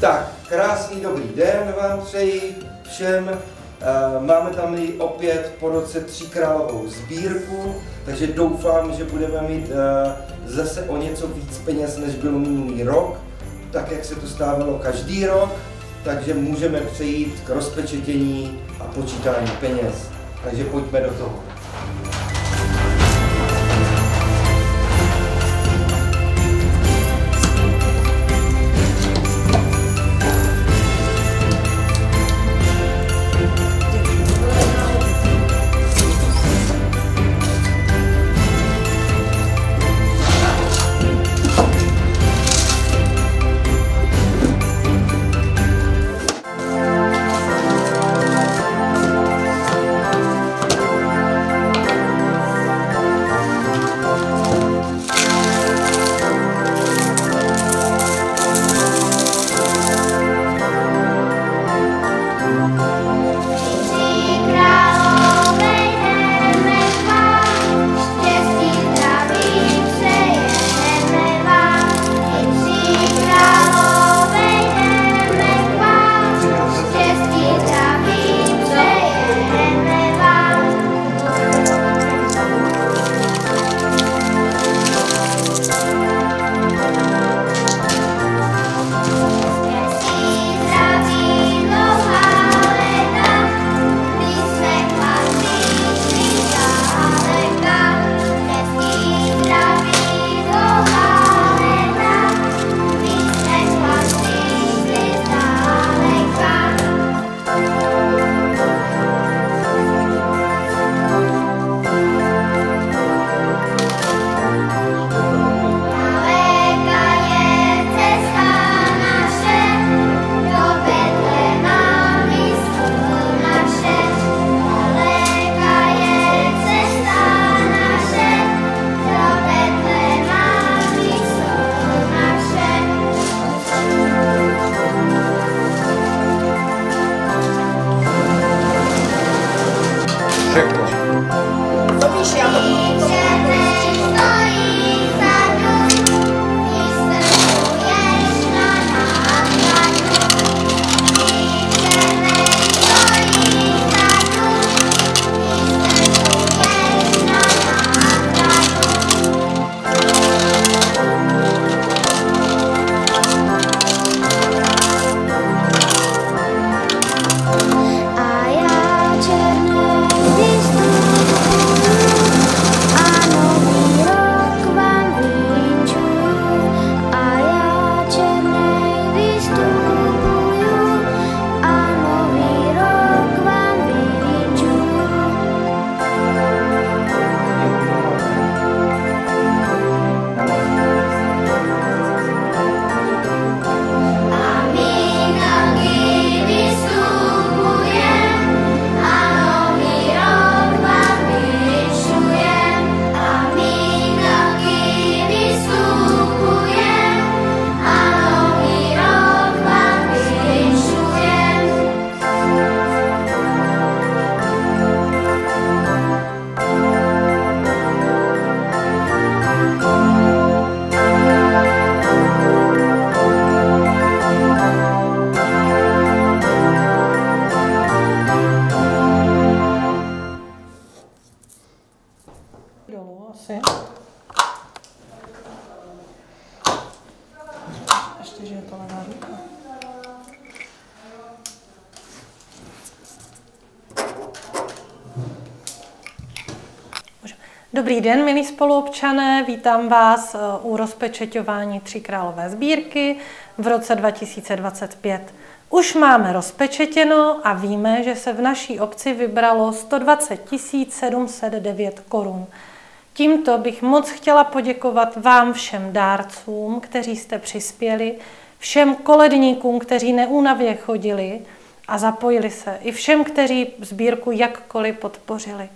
Tak, krásný dobrý den vám přeji všem. Máme tam i opět po roce tříkrálovou sbírku, takže doufám, že budeme mít zase o něco víc peněz, než byl minulý rok, tak jak se to stávalo každý rok, takže můžeme přejít k rozpečetění a počítání peněz. Takže pojďme do toho. Ještě, že je to levá ruka. Dobrý den, milí spoluobčané, vítám vás u rozpečeťování Tříkrálové sbírky v roce 2025. Už máme rozpečetěno a víme, že se v naší obci vybralo 120 709 korun. Tímto bych moc chtěla poděkovat vám všem dárcům, kteří jste přispěli, všem koledníkům, kteří neúnavně chodili a zapojili se, i všem, kteří sbírku jakkoliv podpořili.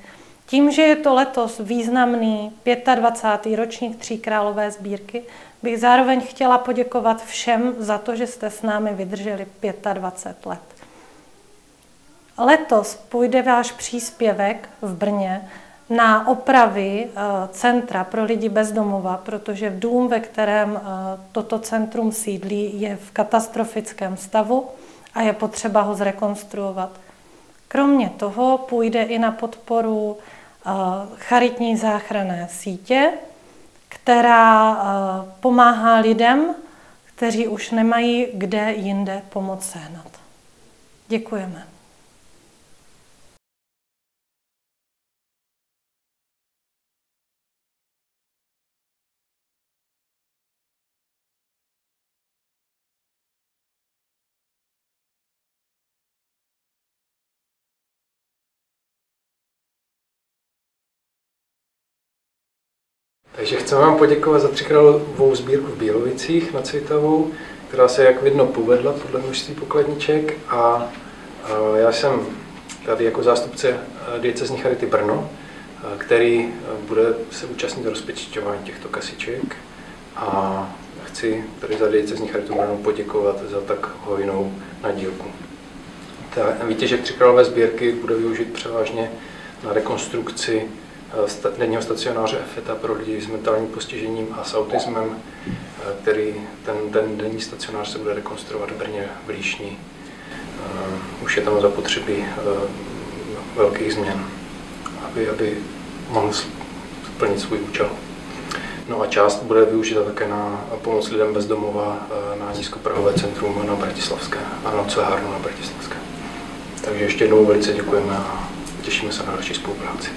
Tím, že je to letos významný 25. ročník Tříkrálové sbírky, bych zároveň chtěla poděkovat všem za to, že jste s námi vydrželi 25 let. Letos půjde váš příspěvek v Brně na opravy centra pro lidi bez domova, protože dům, ve kterém toto centrum sídlí, je v katastrofickém stavu a je potřeba ho zrekonstruovat. Kromě toho půjde i na podporu charitní záchranné sítě, která pomáhá lidem, kteří už nemají kde jinde pomoc sehnat. Děkujeme. Takže chceme vám poděkovat za tříkrálovou sbírku v Bílovicích nad Svitavou, která se, jak vidno, povedla podle množství pokladniček. A já jsem tady jako zástupce diecézní charity Brno, který bude se účastnit rozpečeťování těchto kasiček. A chci tady za diecézní charitu Brno poděkovat za tak hojnou nadílku. Výtěžek tříkrálové sbírky bude využít převážně na rekonstrukci denního stacionáře EFETA pro lidi s mentálním postižením a s autismem, který ten denní stacionář se bude rekonstruovat v Brně v Líšni. Už je tam zapotřebí velkých změn, aby mohl splnit svůj účel. No a část bude využita také na pomoc lidem bez domova na nízkoprahové centrum na Bratislavské a na noclehárnu na Bratislavské. Takže ještě jednou velice děkujeme a těšíme se na další spolupráci.